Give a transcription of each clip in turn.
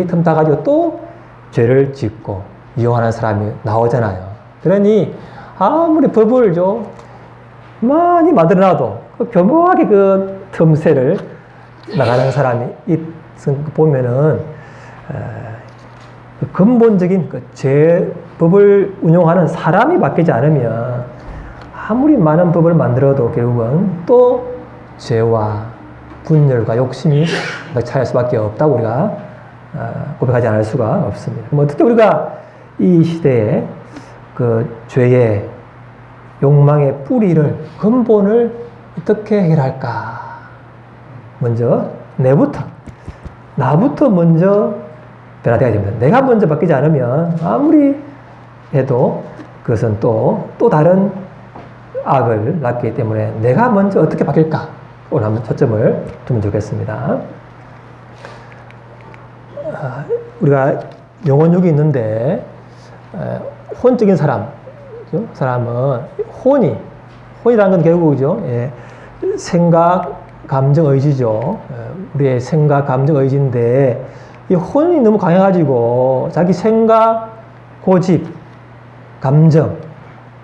이 틈 타가지고 또 죄를 짓고 이용하는 사람이 나오잖아요. 그러니 아무리 법을 좀 많이 만들어놔도 그 교묘하게 그 틈새를 나가는 사람이 보면은 그 근본적인 그 죄법을 운용하는 사람이 바뀌지 않으면 아무리 많은 법을 만들어도 결국은 또 죄와 분열과 욕심이 차일 수밖에 없다고 우리가 고백하지 않을 수가 없습니다. 그럼 어떻게 우리가 이 시대에 그 죄의 욕망의 뿌리를, 근본을 어떻게 해결할까? 먼저 나부터 먼저 변화되어야 됩니다. 내가 먼저 바뀌지 않으면 아무리 해도 그것은 또 다른 악을 낳기 때문에 내가 먼저 어떻게 바뀔까? 오늘 한번 초점을 두면 좋겠습니다. 우리가 영혼육이 있는데 혼적인 사람은 혼이라는 건 결국이죠. 생각, 감정, 의지죠. 우리의 생각, 감정, 의지인데 이 혼이 너무 강해가지고 자기 생각, 고집, 감정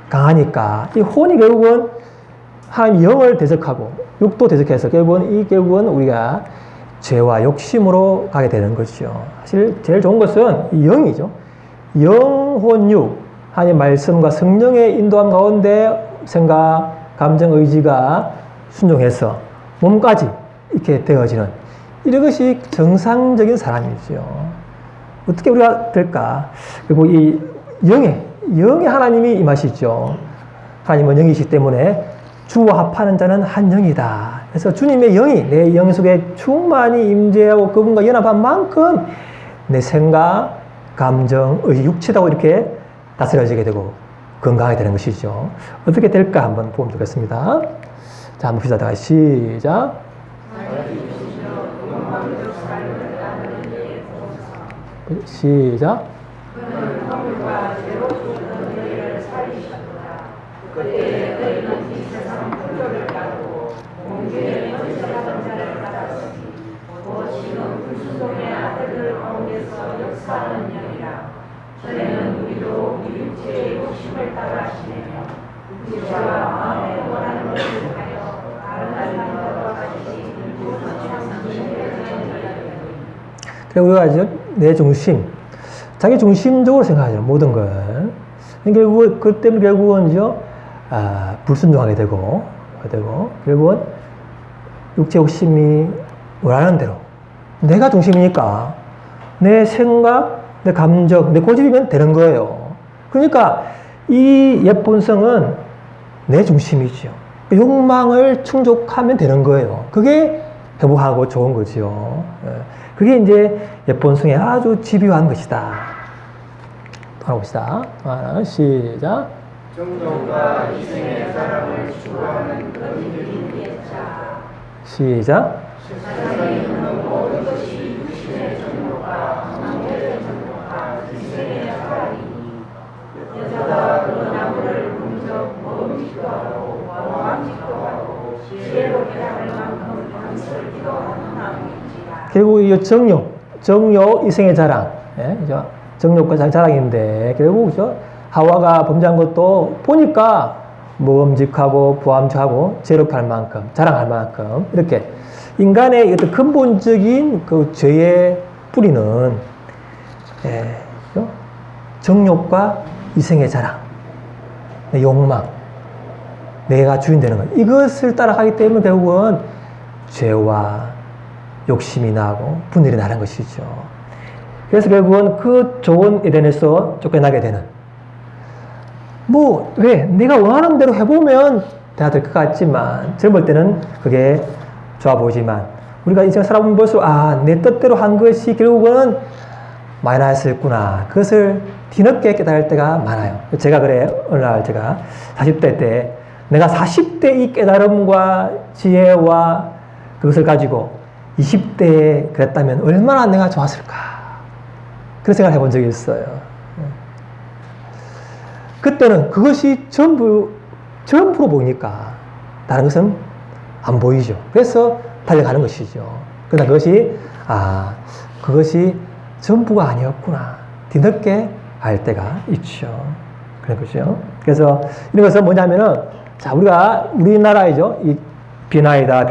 강하니까 이 혼이 결국은 하나님 영을 대적하고 육도 대적해서 결국은 우리가 죄와 욕심으로 가게 되는 것이죠. 사실 제일 좋은 것은 이 영이죠. 영혼육, 하나님 말씀과 성령의 인도함 가운데 생각, 감정, 의지가 순종해서 몸까지 이렇게 되어지는 이런 것이 정상적인 사람이죠. 어떻게 우리가 될까? 그리고 이 영의 하나님이 임하시죠. 하나님은 영이시기 때문에 주와 합하는 자는 한 영이다. 그래서 주님의 영이 내 영 속에 충만히 임재하고 그분과 연합한 만큼 내 생각, 감정, 의지, 육체다고 이렇게 다스려지게 되고 건강하게 되는 것이죠. 어떻게 될까 한번 보면 좋겠습니다. 자, 한번 시작. 시작. 시작. 전에는 우리도 우리 육체의 욕심을 따라 하시며 육체와 마음에 원하는 것을 하여 다른 사람과 같이 그리고 우리가 내 중심, 자기 중심적으로 생각하죠. 모든 걸. 결국 그 때문에 결국은 불순종하게 되고 결국은 육체 욕심이 원하는 대로 내가 중심이니까 내 생각, 내 감정, 내 고집이면 되는 거예요. 그러니까 이 옛 본성은 내 중심이죠. 욕망을 충족하면 되는 거예요. 그게 행복하고 좋은 거죠. 그게 이제 옛 본성의 아주 집요한 것이다. 돌아봅시다. 시작. 정욕과 이생의 사랑을 추구하는 너희들이 시작. 세상에 있는 모든 것이 육신의 정욕과 나무의 정욕과 이생의 사랑이니 여자가 그 나무를 분적 먹음직도 하고 왕직도 하고 지혜롭게 할 만큼 강설기도 하는 나무인지라. 결국 이 정욕, 이생의 자랑. 정욕과 자랑인데 결국 하와가 범죄한 것도 보니까 먹음직하고 부함직하고 지혜롭게 할 만큼, 자랑할 만큼 이렇게 인간의 어떤 근본적인 그 죄의 뿌리는 정욕과 이생의 자랑, 욕망, 내가 주인 되는 것, 이것을 따라가기 때문에 결국은 죄와 욕심이 나고 분열이 나는 것이죠. 그래서 결국은 그 좋은 에덴에서 쫓겨나게 되는, 왜 내가 원하는 대로 해보면 돼야 될 것 같지만 젊을 때는 그게 좋아 보이지만 우리가 인생 살아보면 볼수록 내 뜻대로 한 것이 결국은 마이너스였구나. 그것을 뒤늦게 깨달을 때가 많아요. 제가 어느 날 제가 40대 때 내가 40대 이 깨달음과 지혜와 그것을 가지고 20대에 그랬다면 얼마나 내가 좋았을까. 그런 생각을 해본 적이 있어요. 그때는 그것이 전부로 보이니까 다른 것은 안 보이죠. 그래서 달려가는 것이죠. 그러나 그것이 전부가 아니었구나. 뒤늦게 알 때가 있죠. 그런 거죠. 그래서 이런 것은 뭐냐면은, 자, 우리나라이죠. 이 비나이다.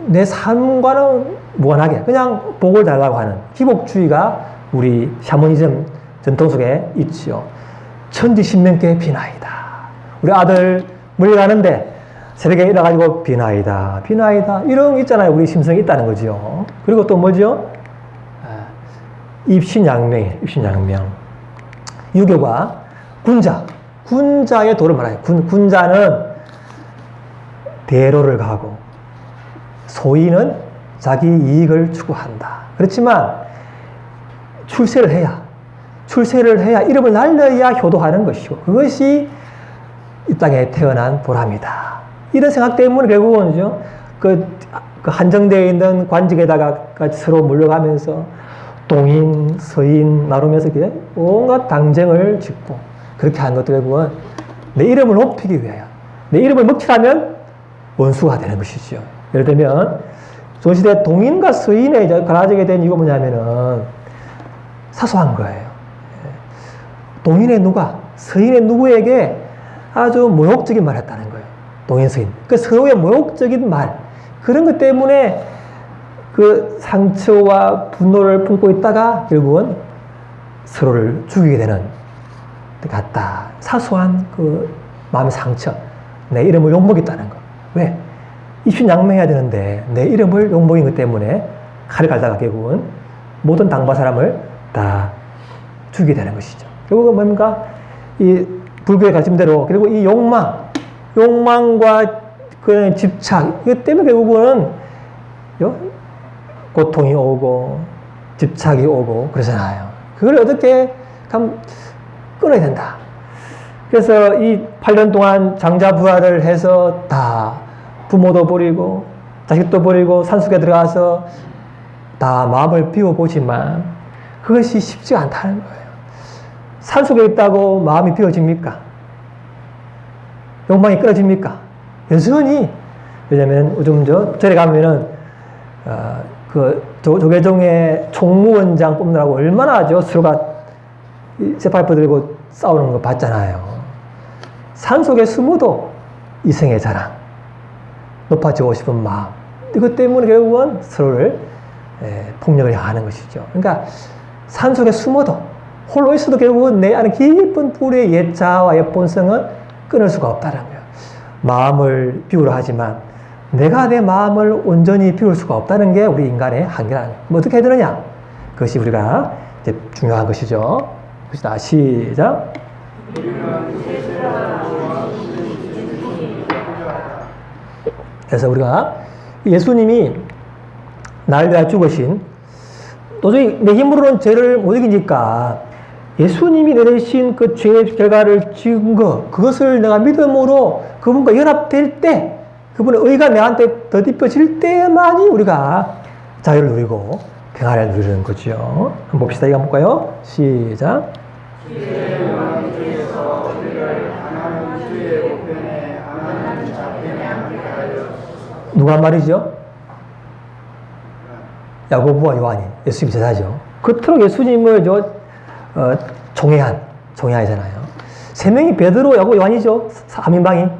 내 삶과는 무관하게 그냥 복을 달라고 하는 희복주의가 우리 샤머니즘 전통 속에 있죠. 천지신명께 비나이다. 우리 아들 물려가는데 새벽에 일어나가지고 비나이다. 이런 거 있잖아요. 우리 심성이 있다는 거죠. 그리고 또 뭐죠? 입신양명. 유교가 군자의 도를 말해요. 군자는 대로를 가고 소인은 자기 이익을 추구한다. 그렇지만 출세를 해야 이름을 날려야 효도하는 것이고 그것이 이 땅에 태어난 보람이다. 이런 생각 때문에 결국은 그 한정되어 있는 관직에다가 서로 물려가면서 동인, 서인 나누면서 온갖 당쟁을 짓고 그렇게 하는 것도 결국은 내 이름을 높이기 위하여 내 이름을 먹칠하면 원수가 되는 것이죠. 예를 들면 조시대 동인과 서인에 갈라지게 된 이유가 뭐냐면은 사소한 거예요. 동인의 누가 서인의 누구에게 아주 모욕적인 말을 했다는 거예요. 동인 서인. 그 서로의 모욕적인 말 그런 것 때문에 그 상처와 분노를 품고 있다가 결국은 서로를 죽이게 되는 것 같다. 사소한 그 마음의 상처, 내 이름을 욕먹였다는 거. 왜? 입신양명해야 되는데 내 이름을 욕먹인 것 때문에 칼을 갈다가 결국은 모든 당파 사람을 다 죽이게 되는 것이죠. 결국은 뭡니까? 이 불교의 가르침대로 그리고 이 욕망과 그 집착 이것 때문에 결국은 고통이 오고 집착이 오고 그러잖아요. 그걸 어떻게 끊어야 된다. 그래서 이 8년 동안 장자부활을 해서 다 부모도 버리고 자식도 버리고 산속에 들어가서 다 마음을 비워보지만 그것이 쉽지가 않다는 거예요. 산속에 있다고 마음이 비워집니까? 욕망이 끊어집니까? 여전히 왜냐면 요즘 절에 가면은 그 조계종의 총무원장 뽑느라고 얼마나 서로가 쇠파이프 들고 싸우는 거 봤잖아요. 산속에 숨어도 이성의 자랑, 높아지고 싶은 마음 이것 때문에 결국은 서로를 폭력을 향하는 것이죠. 그러니까 산속에 숨어도 홀로 있어도 결국은 내 안에 깊은 뿌리의 옛자와 옛본성은 끊을 수가 없다는 거예요. 마음을 비우려 하지만 내가 내 마음을 온전히 비울 수가 없다는 게 우리 인간의 한계라는 거예요. 어떻게 해야 되느냐? 그것이 우리가 이제 중요한 것이죠. 봅시다. 시작. 그래서 우리가 예수님이 나를 위하여 죽으신 도저히 내 힘으로는 죄를 못 이기니까 예수님이 내리신 그 죄의 결과를 지은 것 그것을 내가 믿음으로 그분과 연합될 때 그분의 의가 내한테 덧입혀질 때만이 우리가 자유를 누리고 평안을 누리는 거죠. 한번 봅시다. 이거 한번 볼까요? 시작. 누가 한 말이죠? 야고보와 요한이 예수님 제자죠. 그토록 예수님을 종애하잖아요. 세 명이 베드로, 야고보, 요한이죠. 3인방이.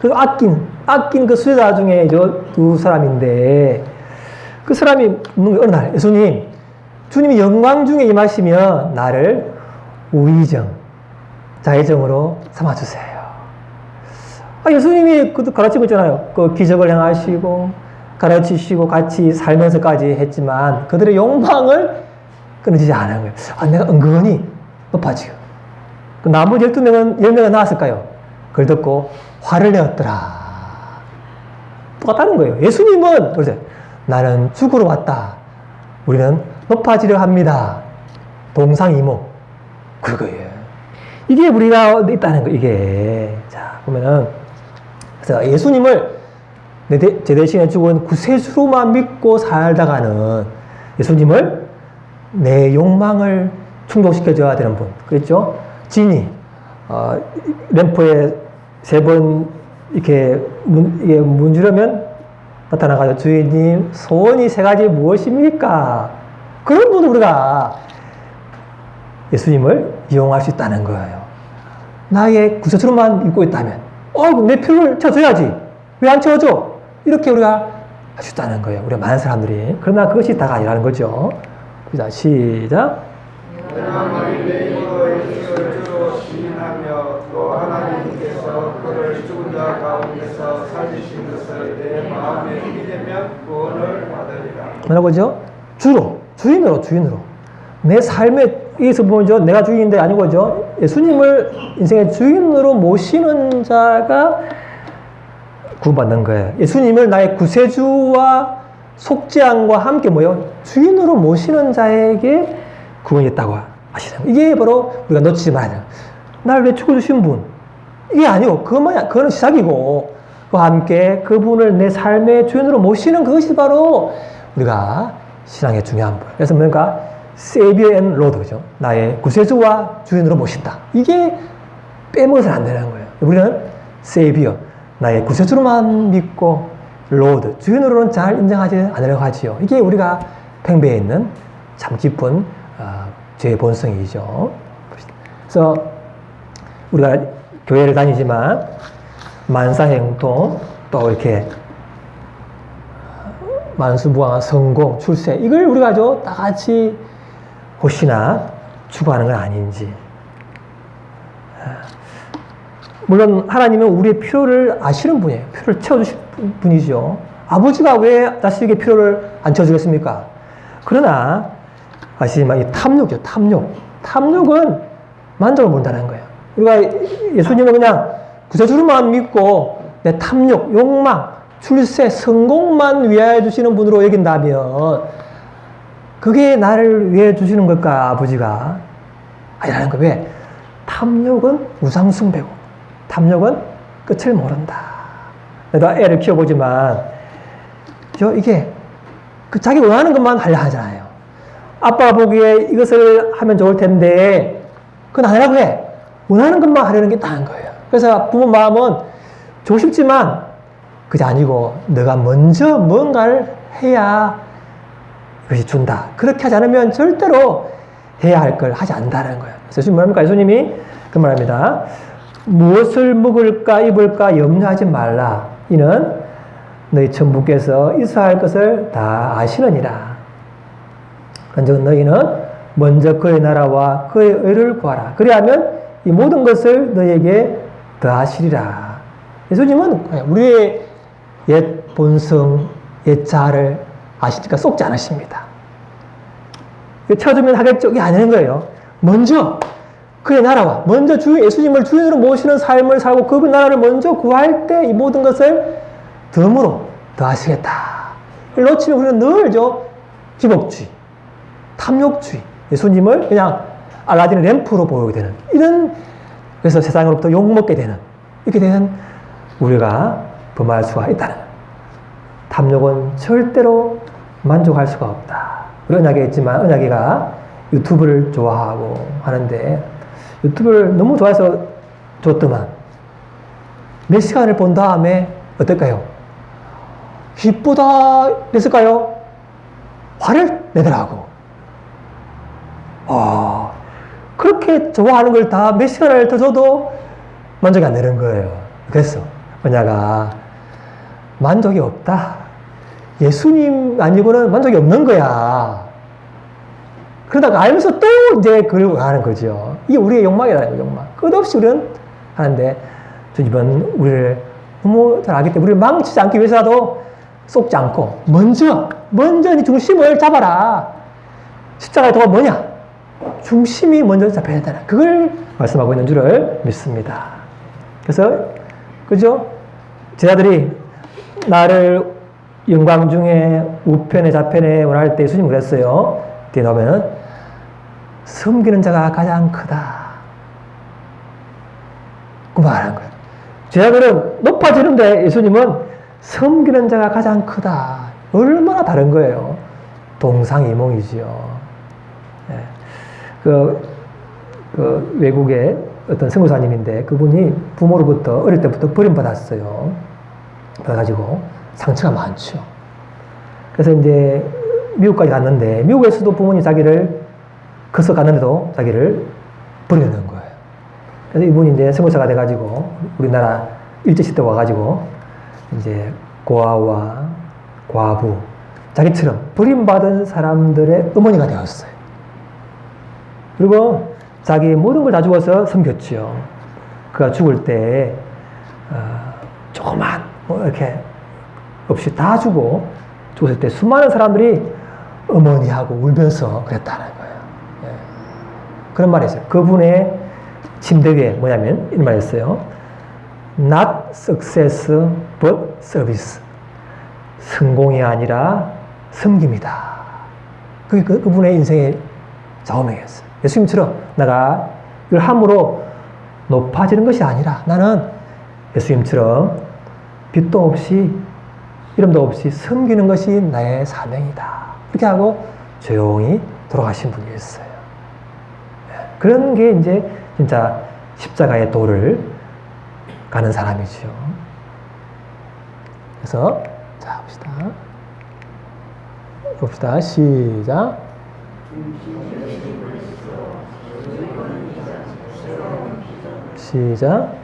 그리고 아낀 그 수제자 중에 두 사람인데 그 사람이 어느 날 예수님, 주님이 영광 중에 임하시면 나를 우의정, 자의정으로 삼아주세요. 예수님이 그것도 가르치고 있잖아요. 그 기적을 행하시고 가르치시고 같이 살면서까지 했지만 그들의 욕망을 끊어지지 않은 거예요. 내가 은근히 높아지고. 그 나머지 10명은 나왔을까요? 그걸 듣고 화를 내었더라. 똑같다는 거예요. 예수님은 그러세요. 나는 죽으러 왔다. 우리는 높아지려 합니다. 동상이목. 그거예요. 이게 우리가 있다는 거예요. 이게. 자, 보면은 그래서 예수님을 제 대신에 죽은 구세주로만 믿고 살다가는 예수님을 내 욕망을 충족시켜줘야 되는 분. 그랬죠? 진이, 램프에 3번 이렇게 문지르면 나타나가지고 주인님, 소원이 3가지 무엇입니까? 그런 분을 우리가 예수님을 이용할 수 있다는 거예요. 나의 구세주로만 믿고 있다면, 내 필요를 채워줘야지. 왜 안 채워줘? 이렇게 우리가 할 수 있다는 거예요. 우리가 많은 사람들이. 그러나 그것이 다가 아니라는 거죠. 자, 시작. 사람을 내 이름으로 예수를 주로 시인하며 또 하나님께서 그를 죽은 자 가운데서 살리신 것을 내 마음에 믿으면 구원을 받으리라. 뭐라고 하죠? 주인으로. 내 삶에 의해서 보면 내가 주인인데 아니고죠. 예수님을 인생의 주인으로 모시는 자가 구원받는 거예요. 예수님을 나의 구세주와 속죄함과 함께 주인으로 모시는 자에게 구원이 있다고 하시는 거예요. 이게 바로 우리가 놓치지 말아야 돼요. 나를 왜 죽어주신 분? 이게 아니고, 그거는 시작이고, 그와 함께 그분을 내 삶의 주인으로 모시는 그것이 바로 우리가 신앙의 중요한 분. 그래서 뭔가, Savior and Lord, 그죠? 나의 구세주와 주인으로 모신다. 이게 빼먹어서는 안 되는 거예요. 우리는 Savior, 나의 구세주로만 믿고, Lord, 주인으로는 잘 인정하지 않으려고 하지요. 이게 우리가 팽배해 있는 참 깊은 죄의 본성이죠. 그래서 우리가 교회를 다니지만 만사행통 또 이렇게 만수무강 성공 출세 이걸 우리가 다 같이 혹시나 추구하는 건 아닌지. 물론 하나님은 우리의 필요를 아시는 분이에요. 필요를 채워주실 분이죠. 아버지가 왜 자식에게 필요를 안 채워주겠습니까? 그러나 아시지만 이 탐욕이죠. 탐욕은 만족을 못한다는 거예요. 우리가 예수님은 그냥 구세주로만 믿고 내 탐욕, 욕망, 출세, 성공만 위하여 주시는 분으로 여긴다면 그게 나를 위해 주시는 걸까, 아버지가? 아니라는 거예요. 왜? 탐욕은 우상숭배고 탐욕은 끝을 모른다. 내가 애를 키워보지만 이게 자기 원하는 것만 하려 하잖아요. 아빠가 보기에 이것을 하면 좋을 텐데 그건 안 하라고 해. 원하는 것만 하려는 게 나은 거예요. 그래서 부모 마음은 주고 싶지만 그게 아니고 너가 먼저 뭔가를 해야 그것이 준다. 그렇게 하지 않으면 절대로 해야 할 걸 하지 않는다는 거예요. 그래서 예수님 뭐랍니까? 예수님이 그 말합니다. 무엇을 먹을까 입을까 염려하지 말라. 이는 너희 천부께서 있어야 할 것을 다 아시느니라. 그런즉 너희는 먼저 그의 나라와 그의 의를 구하라. 그리하면 이 모든 것을 너희에게 더하시리라. 예수님은 우리의 옛 본성, 옛 자아를 아시니까 속지 않으십니다. 채워주면 하겠죠? 이게 아니는 거예요. 먼저 그의 나라와 먼저 예수님을 주인으로 모시는 삶을 살고 그분 나라를 먼저 구할 때 이 모든 것을 덤으로 더하시겠다. 이걸 놓치면 우리는 늘 기복주의, 탐욕주의, 예수님을 그냥 알라딘의 램프로 보게 되는 그래서 세상으로부터 욕먹게 되는 이렇게 되는 우리가 범할 수가 있다는 거예요. 탐욕은 절대로 만족할 수가 없다. 우리 은하계 있지만 은하계가 유튜브를 좋아하고 하는데 유튜브를 너무 좋아해서 줬더만 몇 시간을 본 다음에 어떨까요? 기쁘다 그랬을까요? 화를 내더라고. 그렇게 좋아하는 걸 다 몇 시간을 더 줘도 만족이 안 되는 거예요. 그래서 은하가 만족이 없다. 예수님 아니고는 만족이 없는 거야. 그러다가 알면서 또 이제 그걸 하는 거죠. 이게 우리의 욕망이라는 거예요, 욕망. 끝없이 우리는 하는데, 주님은 우리를 너무 잘 알기 때문에 우리를 망치지 않기 위해서라도 속지 않고, 먼저 네 중심을 잡아라. 십자가의 도가 뭐냐? 중심이 먼저 잡혀야 된다. 그걸 말씀하고 있는 줄을 믿습니다. 그래서, 그죠? 제자들이 나를 영광 중에 우편에 좌편에 원할 때 예수님 그랬어요. 뒤에 나오면은 섬기는 자가 가장 크다. 그 말하는 거예요. 제자들은 높아지는데 예수님은 섬기는 자가 가장 크다. 얼마나 다른 거예요. 동상이몽이지요. 네. 그 외국의 어떤 선교사님인데 그분이 부모로부터 어릴 때부터 버림받았어요. 그래가지고 상처가 많죠. 그래서 이제 미국까지 갔는데 미국에서도 부모님 자기를 커서 갔는데도 자기를 버리는 거예요. 그래서 이분이 이제 선교사가 돼가지고 우리나라 일제시대 와가지고 이제 고아와 과부 자기처럼 버림받은 사람들의 어머니가 되었어요. 그리고 자기 모든 걸 다 주어서 섬겼지요. 그가 죽을 때 조그만 뭐 이렇게 없이 다 주고 죽었을 때 수많은 사람들이 어머니하고 울면서 그랬다는 거예요. 예. 그런 말이 있어요. 그분의 침대 위에 뭐냐면 이런 말이 있어요. Not success but service. 성공이 아니라 섬김이다. 그게 그분의 인생의 좌우명이었어요. 예수님처럼 내가 이걸 함으로 높아지는 것이 아니라 나는 예수님처럼 빛도 없이 이름도 없이 섬기는 것이 나의 사명이다. 그렇게 하고 조용히 돌아가신 분이었어요. 그런 게 이제 진짜 십자가의 도를 가는 사람이죠. 그래서 자 봅시다. 시작. 시작.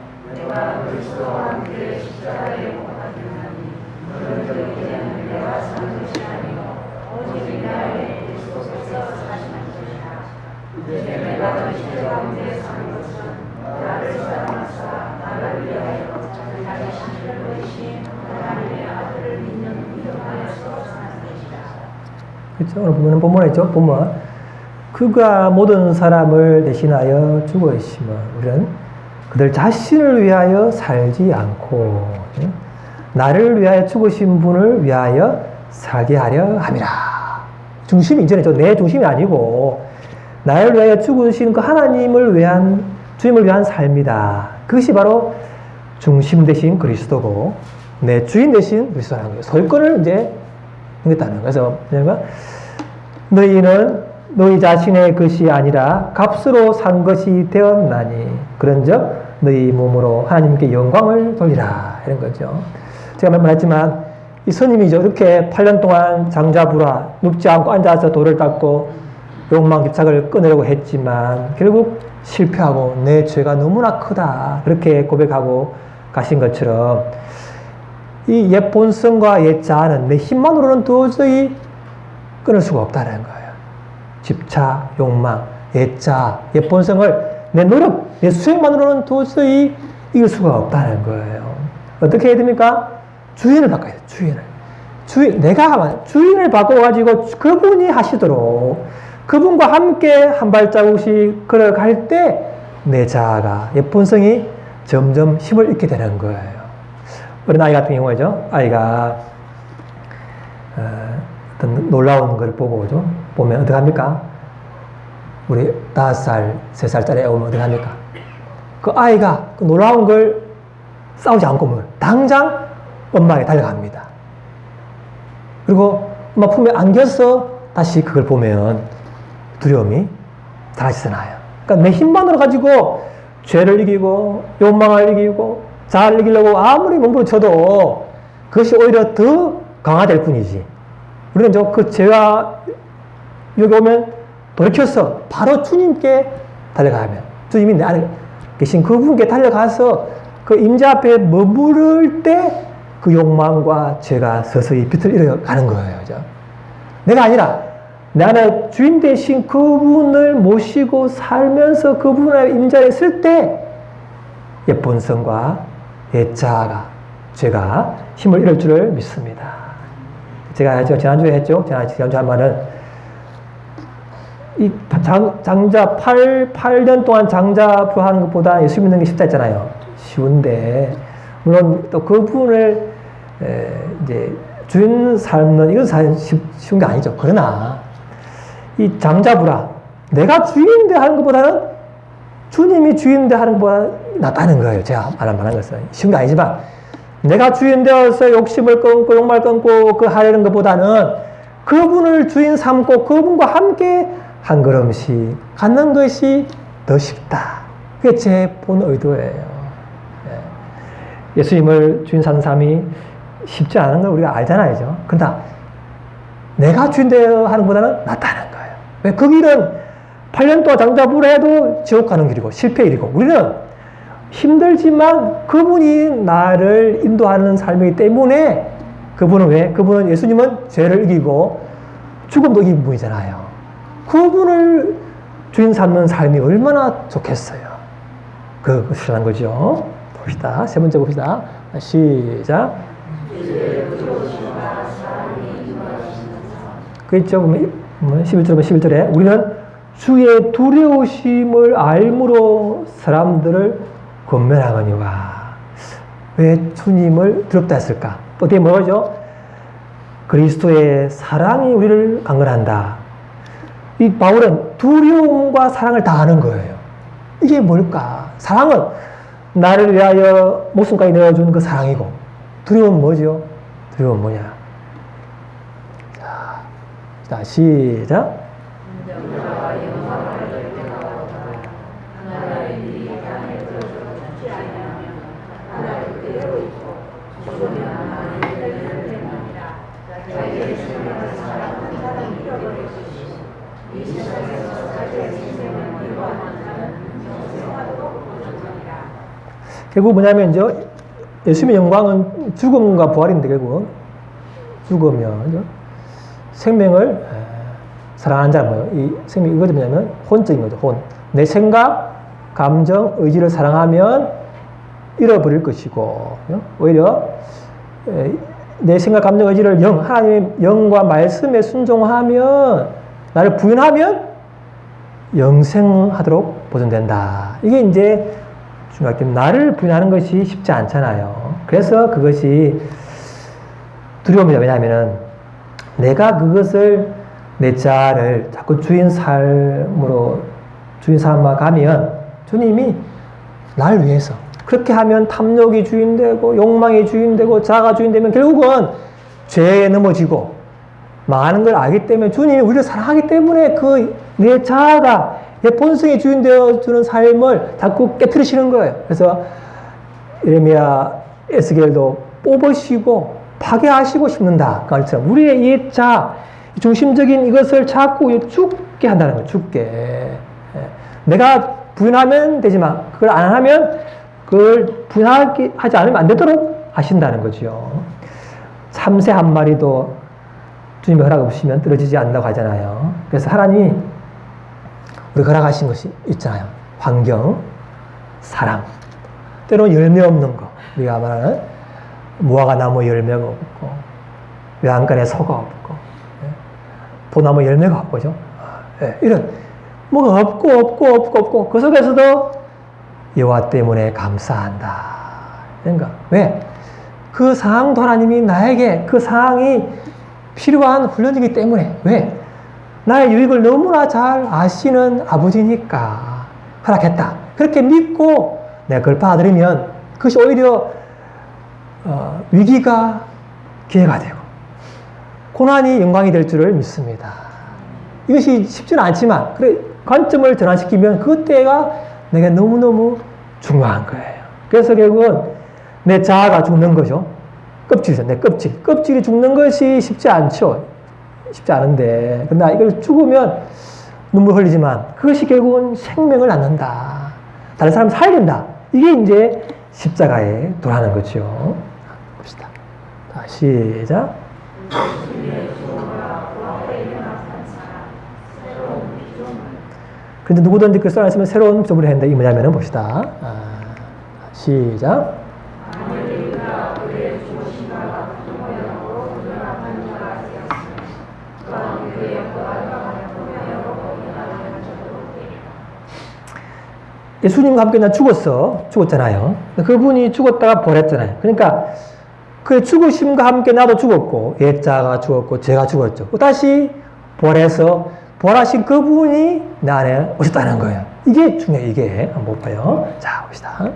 그렇죠? 오늘 보면 본문에 있죠. 본문. 그가 모든 사람을 대신하여 죽으심은 우리는 그들 자신을 위하여 살지 않고 나를 위하여 죽으신 분을 위하여 살게 하려 함이라. 중심이 이전에 내 중심이 아니고 나를 위하여 죽으신 그 하나님을 위한 주님을 위한 삶이다. 그것이 바로 중심 대신 그리스도고 내 주인 대신 그리스도라는 거예요. 소유권을 이제 하겠다는 거예요. 그래서 너희는 너희 자신의 것이 아니라 값으로 산 것이 되었나니 그런즉 너희 몸으로 하나님께 영광을 돌리라 이런 거죠. 제가 몇 번 했지만 이 스님이죠. 이렇게 8년 동안 장자부라 눕지 않고 앉아서 돌을 닦고 욕망 집착을 끊으려고 했지만 결국 실패하고 내 죄가 너무나 크다 그렇게 고백하고 가신 것처럼 이 옛 본성과 옛 자아는 내 힘만으로는 도저히 끊을 수가 없다는 거예요. 집착, 욕망, 옛 자아, 옛 본성을 내 노력, 내 수행만으로는 도저히 이길 수가 없다는 거예요. 어떻게 해야 됩니까? 주인을 바꿔야 돼요. 내가 주인을 바꿔가지고 그분이 하시도록 그분과 함께 한 발자국씩 걸어갈 때 내 자아가, 옛 본성이 점점 힘을 잃게 되는 거예요. 어린 아이 같은 경우에죠. 아이가 어떤 놀라운 걸 보고죠. 보면 어떻게 합니까? 우리 5살, 3살짜리 애 오면 어떻게 합니까? 그 아이가 그 놀라운 걸 싸우지 않고 보면 당장 엄마에게 달려갑니다. 그리고 엄마 품에 안겨서 다시 그걸 보면 두려움이 사라지지 않아요. 그러니까 내 힘만으로 가지고 죄를 이기고 욕망을 이기고 자아를 이기려고 아무리 몸부로 쳐도 그것이 오히려 더 강화될 뿐이지. 우리는 그 죄와 여기 오면 돌이켜서 바로 주님께 달려가면 주님이 내 안에 계신 그분께 달려가서 그 임재 앞에 머무를 때 그 욕망과 죄가 서서히 빛을 잃어가는 거예요. 그죠? 내가 아니라 내 안에 주인 되신 그분을 모시고 살면서 그분의 임재에 있을 때 옛 본성과 옛 자아가 죄가 힘을 잃을 줄을 믿습니다. 제가 지난주에 했죠. 지난주에 한 말은 이 장자 8년 동안 장자부 하는 것보다 예수 믿는 게 쉽다 했잖아요. 쉬운데 물론 또 그분을 이제 주인 삶는 이건 사실 쉬운 게 아니죠. 그러나 이 장자부라 내가 주인대 하는 것보다는 주님이 주인대 하는 것보다 낫다는 거예요. 제가 말한 것은 쉬운 게 아니지만 내가 주인 되어서 욕심을 끊고 욕망을 끊고 그 하려는 것보다는 그분을 주인 삼고 그분과 함께 한 걸음씩 갖는 것이 더 쉽다. 그게 제 본 의도예요. 예수님을 주인 삼는 삶이 쉽지 않은 걸 우리가 알잖아요. 그러나 내가 주인 되어 하는 것보다는 낫다는 거예요. 왜? 그 길은 8년 동안 장자부를 해도 지옥 가는 길이고 실패 일이고 우리는 힘들지만 그분이 나를 인도하는 삶이기 때문에 그분은 왜? 그분은 예수님은 죄를 이기고 죽음도 이긴 분이잖아요. 그분을 주인 삼는 삶이 얼마나 좋겠어요. 그것이라는 거죠. 봅시다. 세 번째 봅시다. 시작. 그렇죠. 11절 보면 11절에 우리는 주의 두려우심을 알므로 사람들을 권면하거니와. 왜 주님을 두렵다 했을까? 또 뒤에 뭐라 그러죠? 그리스도의 사랑이 우리를 강건한다. 이 바울은 두려움과 사랑을 다 하는 거예요. 이게 뭘까? 사랑은 나를 위하여 목숨까지 내어준 그 사랑이고, 두려움은 뭐죠? 두려움은 뭐냐? 자, 시작. 결국 뭐냐면 이제 예수님의 영광은 죽음과 부활인데 결국 죽으면 생명을 사랑하는 자는 뭐예요? 이 생명이 이거죠. 뭐냐면 혼적인 거죠. 혼. 내 생각, 감정, 의지를 사랑하면 잃어버릴 것이고 오히려 내 생각, 감정, 의지를 하나님의 영과 말씀에 순종하면 나를 부인하면 영생하도록 보존된다. 이게 이제 중요하게 나를 부인하는 것이 쉽지 않잖아요. 그래서 그것이 두려움이다. 왜냐하면 내가 그것을 내 자아를 자꾸 주인 삶으로 주인 삼아 가면 주님이 날 위해서 그렇게 하면 탐욕이 주인되고 욕망이 주인되고 자아가 주인되면 결국은 죄에 넘어지고 망하는 걸 알기 때문에 주님이 우리를 사랑하기 때문에 그 내 자아가 내 본성이 주인되어 주는 삶을 자꾸 깨트리시는 거예요. 그래서 예레미야 에스겔도 뽑으시고 파괴하시고 싶는다. 그처럼 우리의 이 자아 중심적인 이것을 자꾸 죽게 한다는 거예요. 죽게. 내가 부인하면 되지만 그걸 안 하면 그걸 부인하지 않으면 안 되도록 하신다는 거죠. 참새 한 마리도 주님의 허락 없이면 떨어지지 않는다고 하잖아요. 그래서 하나님이 우리 허락하신 것이 있잖아요. 환경, 사랑, 때로는 열매 없는 거. 우리가 말하는 무화과 나무 열매가 없고 외양간에 소가 없고 포나무 열매가 없죠. 이런 뭐가 없고 그 속에서도 여호와 때문에 감사한다. 그러니까 왜? 그 상황도 하나님이 나에게 그 상황이 필요한 훈련이기 때문에 왜? 나의 유익을 너무나 잘 아시는 아버지니까 허락했다. 그렇게 믿고 내가 그걸 받아들이면 그것이 오히려 위기가 기회가 되고 고난이 영광이 될 줄을 믿습니다. 이것이 쉽지는 않지만 그래 관점을 전환시키면 그때가 내게 너무너무 중요한 거예요. 그래서 결국은 내 자아가 죽는 거죠. 껍질이죠. 내 껍질. 껍질이 죽는 것이 쉽지 않죠. 쉽지 않은데 그러나 이걸 죽으면 눈물 흘리지만 그것이 결국은 생명을 낳는다. 다른 사람 살린다. 이게 이제 십자가에 도라는 거죠. 봅시다. 자, 시작. 그런데 누구든지 그 써 있으면 새로운 피조물이 된다. 이 뭐냐면은 봅시다. 시작. 예수님과 함께 나 죽었잖아요. 그분이 죽었다가 부활했잖아요. 그러니까 그 죽으심과 함께 나도 죽었고 옛자가 죽었고 제가 죽었죠. 다시 부활해서 부활하신 그분이 나 안에 오셨다는 거예요. 이게 중요해요. 이게 한번 볼까요? 자, 봅시다.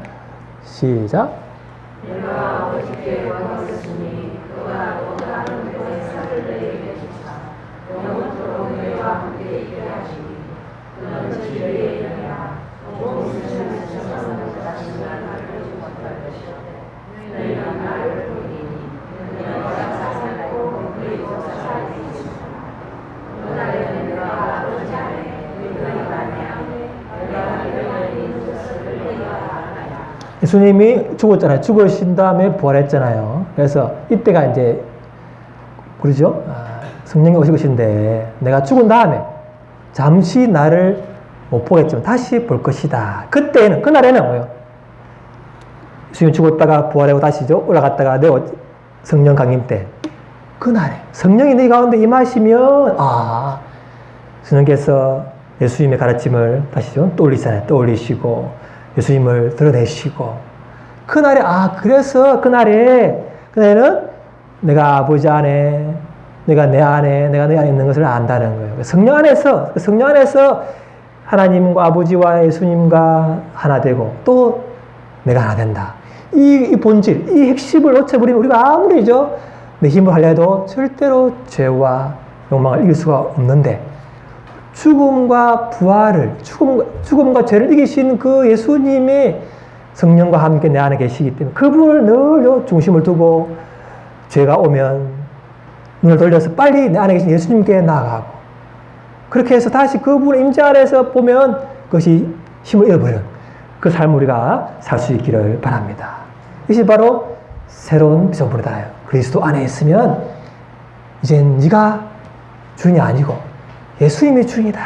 시작. 내가 아버지께 원하셨으니 그가 또 다른 그의 사들에게 주사 영원토록 너희와 함께 있게 하시니 그는 진리의 영이라 온 세상에 세상을 다시 나를 주었다 것이오되 너희는 나를 보이니 너희가 살고 너희 조사 살리시라 예수님이 죽었잖아요. 죽으신 다음에 부활했잖아요. 그래서 이때가 이제 그러죠. 성령이 오실 것인데 내가 죽은 다음에 잠시 나를 못 보겠지만 다시 볼 것이다. 그때는 그날에는 뭐예요? 예수님 죽었다가 부활하고 다시죠. 올라갔다가 내 성령 강림 때 그날에 성령이 네 가운데 임하시면 성령께서 예수님의 가르침을 다시죠. 떠올리잖아요. 떠올리시고 예수님을 드러내시고 그날에 그래서 그날에는 내가 아버지 안에 내가 내 안에 내가 내 안에 있는 것을 안다는 거예요. 성령 안에서 하나님과 아버지와 예수님과 하나 되고 또 내가 하나 된다. 이 본질, 이 핵심을 놓쳐버리면 우리가 아무리죠 내 힘을 하려 해도 절대로 죄와 욕망을 이길 수가 없는데 죽음과 부활을 죽음과 죄를 이기신 그 예수님의 성령과 함께 내 안에 계시기 때문에 그분을 늘 중심을 두고 죄가 오면 눈을 돌려서 빨리 내 안에 계신 예수님께 나아가고 그렇게 해서 다시 그분의 임재 안에서 보면 그것이 힘을 잃어버리는 그 삶을 우리가 살 수 있기를 바랍니다. 이것이 바로 새로운 피조물이다. 그리스도 안에 있으면 이젠 네가 주인이 아니고 예수님이 주인이다.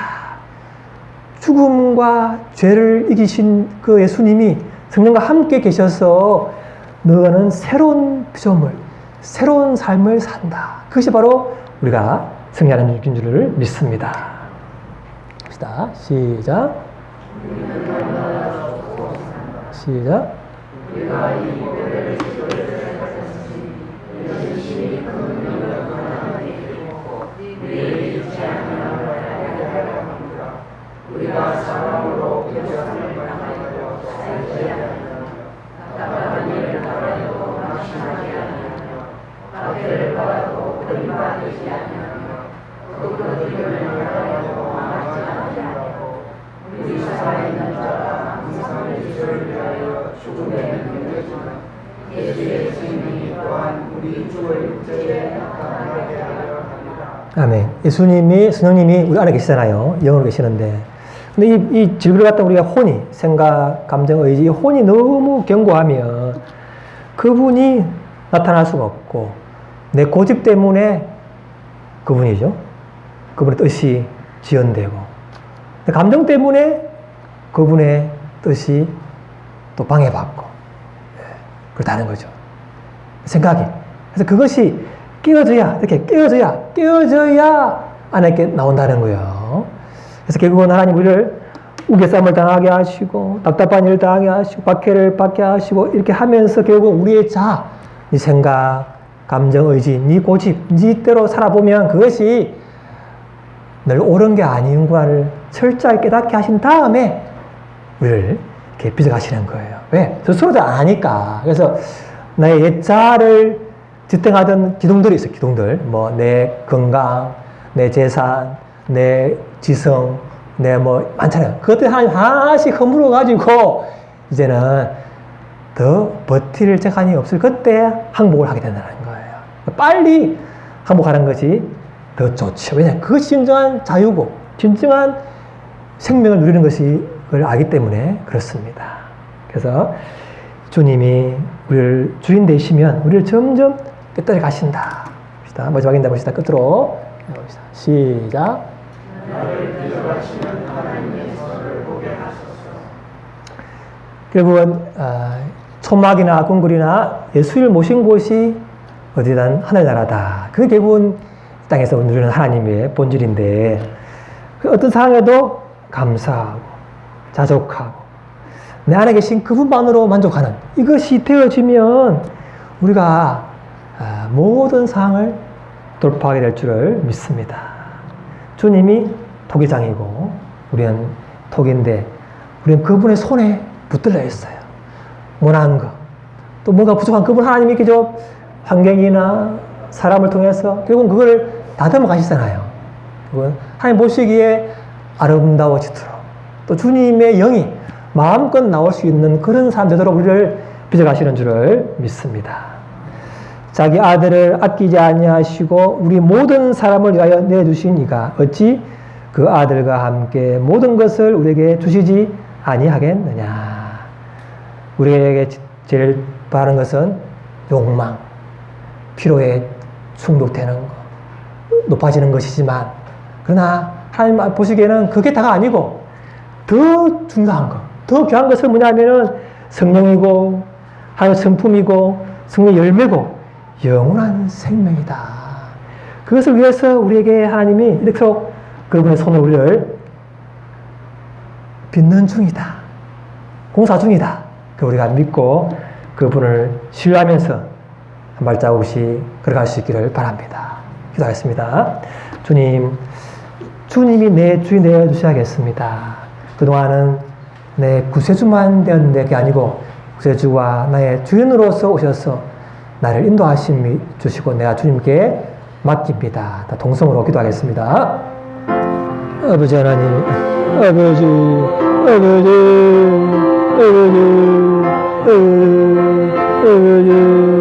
죽음과 죄를 이기신 그 예수님이 성령과 함께 계셔서 너는 새로운 피조물, 새로운 삶을 산다. 그것이 바로 우리가 승리하는 줄을 믿습니다. 봅시다. 시작. 우리가 이 고백을 지도를 받았으니 열심히 그 능력을 하나님께 입고 우리의 잊지 아니함을 알게 합니다. 우리가 사랑으로 교사를 당하여 살지 않으며 답답한 일을 하여도 낙심하지 않으며 박해를 받아도 버림받지 않으며 그 길을 하여도 망하지 않으며 우리 살아있는 자가 항상 예수를 위하여 죽음에 넘겨지는 예수의 생명이 또한 우리 죽을 육체에 나타나게 하려 합니다. 아멘. 예수님이, 성령님이 우리 안에 계시잖아요. 영으로 계시는데. 근데 이 질그를 갖다 우리가 혼이, 생각, 감정, 의지, 이 혼이 너무 견고하면 그분이 나타날 수가 없고, 내 고집 때문에 그분이죠. 그분의 뜻이 지연되고, 내 감정 때문에 그분의 뜻이 또 방해받고, 그렇다는 거죠. 생각이. 그래서 그것이 깨어져야 안에 이렇게 나온다는 거예요. 그래서 결국은 하나님 우리를 우겨쌈을 당하게 하시고, 답답한 일을 당하게 하시고, 박해를 받게 하시고, 이렇게 하면서 결국 우리의 네 생각, 감정, 의지, 네 고집, 네 대로 살아보면 그것이 늘 옳은 게 아닌가를 철저하게 깨닫게 하신 다음에 우리를 이렇게 빚어가시는 거예요. 왜? 스스로 다 아니까. 그래서 나의 옛자를 지탱하던 기둥들이 있어요. 기둥들. 내 건강, 내 재산, 내 지성, 많잖아요. 그것들 하나씩 허물어가지고 이제는 더 버틸 재간이 없을 그때 항복을 하게 된다는 거예요. 빨리 항복하는 것이 더 좋죠. 왜냐하면 그것이 진정한 자유고 진정한 생명을 누리는 것이 그걸 알기 때문에 그렇습니다. 그래서 주님이 우리를 주인 되시면 우리를 점점 끝까지 가신다. 봅시다. 마지막인데 봅시다. 끝으로 봅시다. 시작. 나를 빚어가시는 하나님의 선을 보게 하소서. 결국은 초막이나 궁궐이나 예수를 모신 곳이 어디든 하늘나라다. 그게 결국은 땅에서 누리는 하나님의 본질인데 그 어떤 상황에도 감사하고 자족하고 내 안에 계신 그분만으로 만족하는 이것이 되어지면 우리가 모든 상황을 돌파하게 될 줄을 믿습니다. 주님이 토기장이고 우리는 토기인데 우리는 그분의 손에 붙들려 있어요. 원하는 것, 또 뭔가 부족한 그분 하나님이 그저 환경이나 사람을 통해서 결국은 그걸 다듬어 가시잖아요. 그건 하나님 보시기에 아름다워지도록 또 주님의 영이 마음껏 나올 수 있는 그런 사람 되도록 우리를 빚어가시는 줄을 믿습니다. 자기 아들을 아끼지 아니하시고 우리 모든 사람을 위하여 내주신 이가 어찌 그 아들과 함께 모든 것을 우리에게 주시지 아니하겠느냐. 우리에게 제일 바라는 것은 욕망, 피로에 중독되는 거, 높아지는 것이지만, 그러나 하나님 보시기에는 그게 다가 아니고 더 중요한 것, 더 귀한 것은 뭐냐면은 성령이고 하나님의 성품이고 성령의 열매고 영원한 생명이다. 그것을 위해서 우리에게 하나님이 이렇게 그분의 손을 우리를 빚는 중이다. 공사 중이다. 그 우리가 믿고 그분을 신뢰하면서 한 발자국씩 걸어갈 수 있기를 바랍니다. 기도하겠습니다. 주님, 주님이 내 주인 되어 주셔야겠습니다. 그동안은 내 구세주만 되었는데 그게 아니고 구세주와 나의 주인으로서 오셔서 나를 인도하심 주시고 내가 주님께 맡깁니다. 다 동성으로 기도하겠습니다. 아버지 하나님, 아버지, 아버지, 아버지, 아버지.